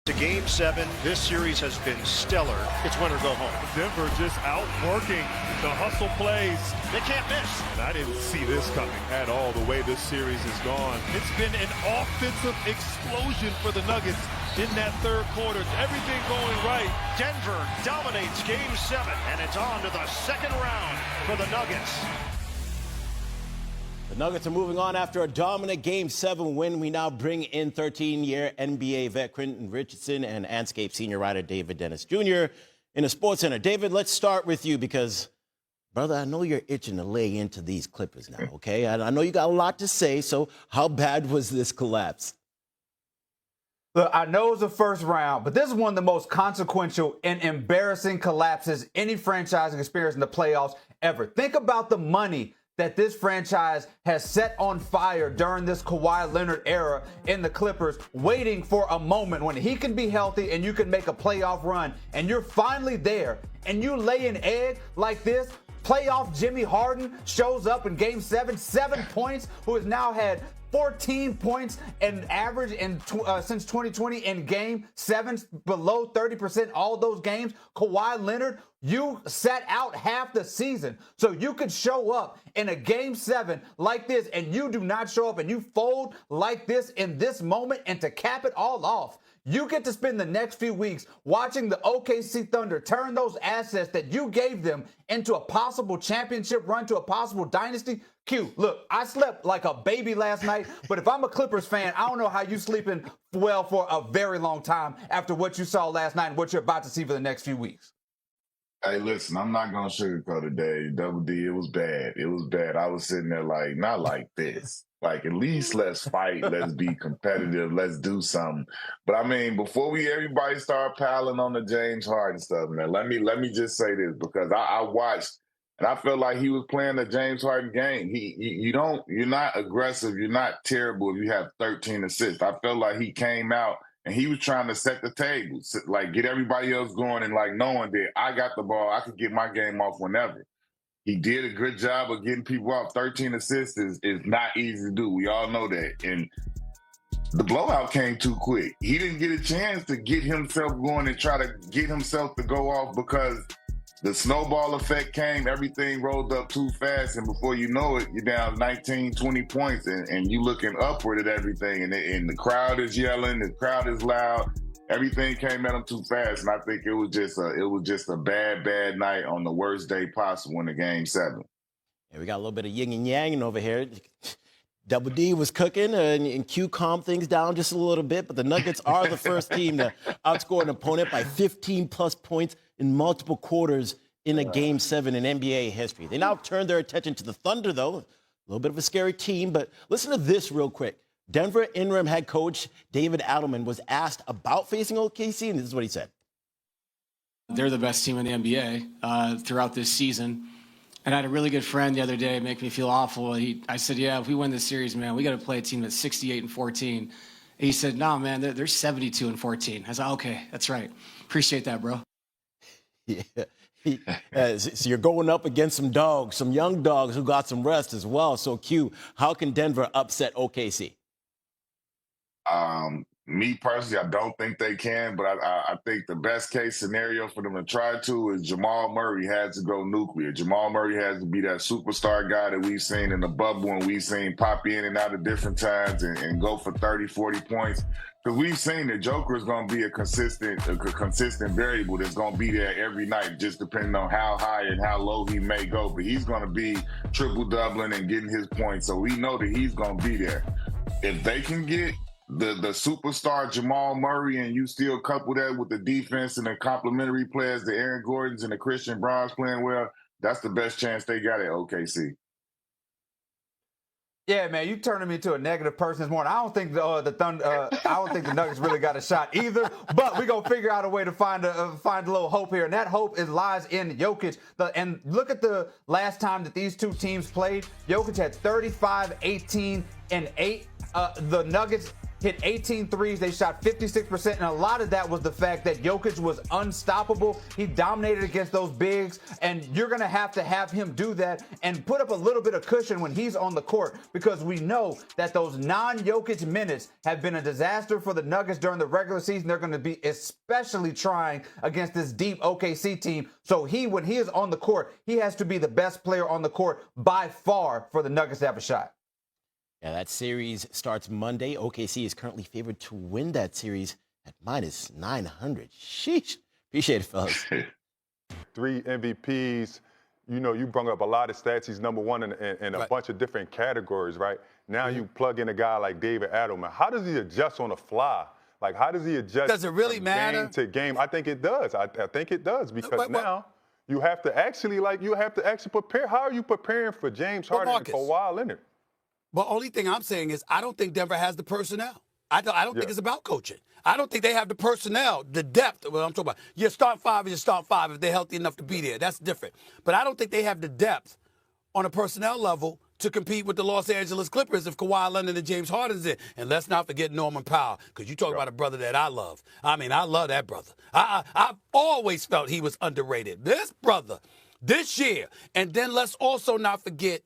To Game 7, this series has been stellar. It's win or go home. Denver just outworking the hustle plays. They can't miss. And I didn't see this coming at all, the way this series has gone. It's been an offensive explosion for the Nuggets in that third quarter. Everything going right. Denver dominates Game 7, and it's on to the second round for the Nuggets. The Nuggets are moving on after a dominant Game 7 win. We now bring in 13-year NBA vet Quentin Richardson and Anscape senior writer David Dennis Jr. in the Sports Center. David, let's start with you because, brother, I know you're itching to lay into these Clippers now, okay? I know you got a lot to say, so how bad was this collapse? Look, I know it's the first round, but this is one of the most consequential and embarrassing collapses any franchise has experienced in the playoffs ever. Think about the money that this franchise has set on fire during this Kawhi Leonard era in the Clippers, waiting for a moment when he can be healthy and you can make a playoff run, and you're finally there, and you lay an egg like this. Playoff Jimmy Harden shows up in Game 7, 7 points, who has now had 14 points and average since 2020 in Game 7, below 30% all those games. Kawhi Leonard, you sat out half the season, so you could show up in a Game 7 like this, and you do not show up and you fold like this in this moment, and to cap it all off, you get to spend the next few weeks watching the OKC Thunder turn those assets that you gave them into a possible championship run, to a possible dynasty. Q, look, I slept like a baby last night, but if I'm a Clippers fan, I don't know how you sleeping well for a very long time after what you saw last night and what you're about to see for the next few weeks. Hey, listen, I'm not going to sugarcoat it, Dave. Double D, it was bad. It was bad. I was sitting there like, not like this. Like, at least let's fight. Let's be competitive. Let's do something. But, I mean, before everybody start piling on the James Harden stuff, man, let me just say this, because I watched, and I felt like he was playing the James Harden game. You're not aggressive. You're not terrible if you have 13 assists. I felt like he came out and he was trying to set the table, like get everybody else going, and like knowing that I got the ball, I could get my game off whenever. He did a good job of getting people off. 13 assists is not easy to do. We all know that. And the blowout came too quick. He didn't get a chance to get himself going and try to get himself to go off, because the snowball effect came, everything rolled up too fast, and before you know it, you're down 19, 20 points, and you looking upward at everything, and the crowd is yelling, the crowd is loud. Everything came at him too fast, and I think it was just a bad night on the worst day possible in the Game 7. Yeah, we got a little bit of yin and yang over here. Double D was cooking, and Q calmed things down just a little bit, but the Nuggets are the first team to outscore an opponent by 15-plus points in multiple quarters in a Game 7 in NBA history. They now turn their attention to the Thunder, though. A little bit of a scary team, but listen to this real quick. Denver interim head coach David Adelman was asked about facing OKC, and this is what he said. They're the best team in the NBA throughout this season. And I had a really good friend the other day make me feel awful. I said, yeah, if we win this series, man, we got to play a team that's 68-14. And he said, no, man, they're 72-14. I said, okay, that's right. Appreciate that, bro. Yeah. So you're going up against some dogs, some young dogs who got some rest as well. So, Q, how can Denver upset OKC? Me personally, I don't think they can, but I think the best case scenario for them to try to is Jamal Murray has to go nuclear. Jamal Murray has to be that superstar guy that we've seen in the bubble, and we've seen pop in and out at different times and go for 30, 40 points. Because we've seen that Joker is going to be a consistent variable that's going to be there every night, just depending on how high and how low he may go. But he's going to be triple-doubling and getting his points, so we know that he's going to be there. If they can get the superstar Jamal Murray, and you still couple that with the defense and the complementary players, the Aaron Gordons and the Christian Browns playing well, that's the best chance they got at OKC. Yeah, man, you turning me into a negative person this morning. I don't think the Nuggets really got a shot either. But we're gonna figure out a way to find a little hope here, and that hope lies in Jokic. And look at the last time that these two teams played. Jokic had 35, 18, and 8. The Nuggets hit 18 threes. They shot 56%, and a lot of that was the fact that Jokic was unstoppable. He dominated against those bigs, and you're going to have him do that and put up a little bit of cushion when he's on the court, because we know that those non-Jokic minutes have been a disaster for the Nuggets during the regular season. They're going to be especially trying against this deep OKC team. So when he is on the court, he has to be the best player on the court by far for the Nuggets to have a shot. Yeah, that series starts Monday. OKC is currently favored to win that series at minus 900. Sheesh. Appreciate it, fellas. 3 MVPs. You know, you brought up a lot of stats. He's number one in a bunch of different categories, right? Now you plug in a guy like David Adelman. How does he adjust on the fly? Like, how does he adjust? Does it really matter? Game to game? I think it does. I think it does, because now you have to actually prepare. How are you preparing for James Harden and Kawhi Leonard? Well, only thing I'm saying is I don't think Denver has the personnel. I don't think it's about coaching. I don't think they have the personnel, the depth. What I'm talking about. Your start five is your start five if they're healthy enough to be there. That's different. But I don't think they have the depth on a personnel level to compete with the Los Angeles Clippers if Kawhi Leonard and James Harden's in. And let's not forget Norman Powell, because you talk about a brother that I love. I mean, I love that brother. I've always felt he was underrated. This brother, this year. And then let's also not forget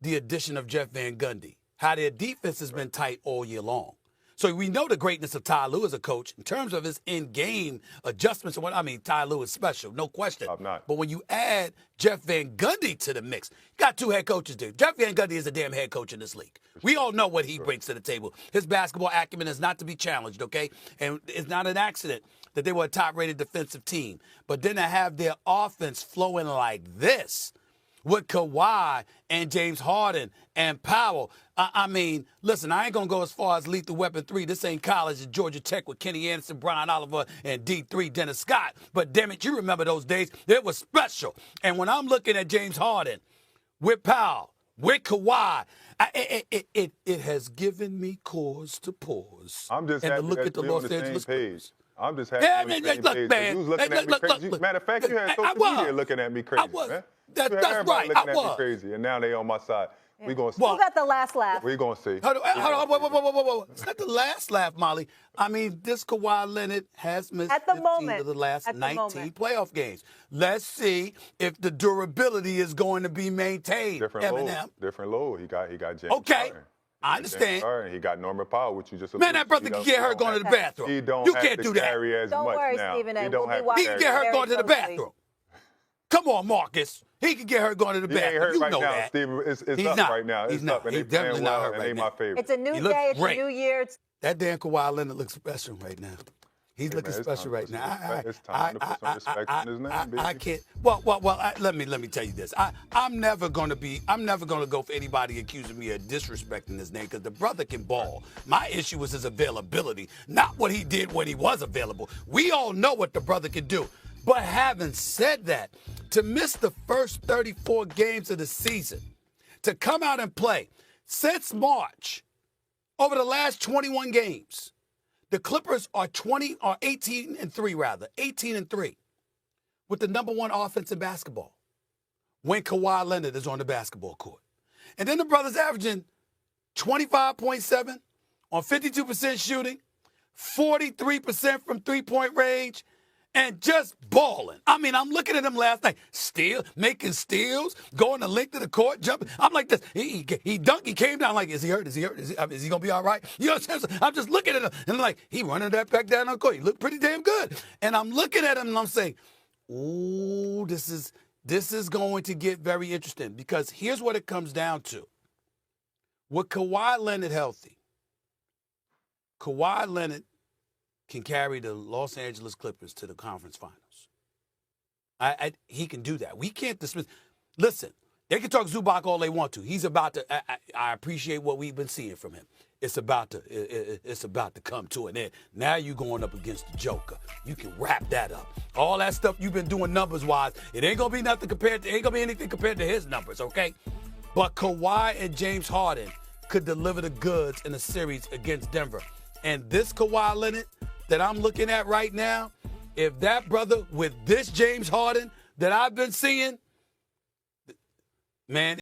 the addition of Jeff Van Gundy, how their defense has been tight all year long. So we know the greatness of Ty Lue as a coach in terms of his in-game adjustments. And Ty Lue is special, no question. But when you add Jeff Van Gundy to the mix, you got 2 head coaches, dude. Jeff Van Gundy is a damn head coach in this league. We all know what he brings to the table. His basketball acumen is not to be challenged, okay? And it's not an accident that they were a top-rated defensive team. But then to have their offense flowing like this, with Kawhi and James Harden and Powell. I mean, listen, I ain't going to go as far as Lethal Weapon 3. This ain't college at Georgia Tech with Kenny Anderson, Brian Oliver, and D3 Dennis Scott. But damn it, you remember those days. It was special. And when I'm looking at James Harden with Powell, with Kawhi, it has given me cause to pause. I'm just and happy to look at the Los Angeles page. I'm just happy. Yeah, look, man. You was looking at me crazy. Matter of fact, you had social media looking at me crazy, man. That's right. Looking at me crazy, and now they on my side. Yeah. We gonna see. Who got the last laugh? We gonna see. Hold on, whoa. It's not the last laugh, Molly. I mean, this Kawhi Leonard has missed 15 of the last 19 playoff games. Let's see if the durability is going to be maintained. Different load. He got James Harden. I understand. He got Norman Powell, which you just man, that brother can get hurt going to the bathroom. He don't you have can't to do that. Carry as don't much worry, now. Stephen A. He don't have he can get hurt going to the bathroom. Come on, Marcus. He can get hurt going to the bathroom. He ain't hurt you right know now, that. Steven. It's He's up not. right now. He's It's not. up, and He's they definitely playing not well, hurt and right they now. my favorite. It's a new day. It's a new year. That damn Kawhi Leonard looks special right now. He's looking special right now. It's time to put some respect on his name, baby. I can't. Well. Let me tell you this. I'm never gonna go for anybody accusing me of disrespecting his name, because the brother can ball. My issue was his availability, not what he did when he was available. We all know what the brother can do. But having said that, to miss the first 34 games of the season, to come out and play since March, over the last 21 games. The Clippers are 18-3, with the number 1 offense in basketball when Kawhi Leonard is on the basketball court. And then the brothers averaging 25.7 on 52% shooting, 43% from three-point range, and just balling. I mean, I'm looking at him last night, making steals, going the length of the court, jumping. I'm like this. He dunked. He came down like, is he hurt? Is he hurt? Is he going to be all right? You know what I'm saying? I'm just looking at him, and I'm like, he running that back down on the court. He looked pretty damn good. And I'm looking at him, and I'm saying, ooh, this is going to get very interesting, because here's what it comes down to. With Kawhi Leonard healthy, Kawhi Leonard can carry the Los Angeles Clippers to the conference finals. He can do that. We can't dismiss. Listen, they can talk Zubac all they want to. He's about to. I appreciate what we've been seeing from him. It's about to come to an end. Now you're going up against the Joker. You can wrap that up. All that stuff you've been doing numbers-wise, it ain't gonna be anything compared to his numbers, okay? But Kawhi and James Harden could deliver the goods in a series against Denver. And this Kawhi Leonard that I'm looking at right now, if that brother with this James Harden that I've been seeing, man,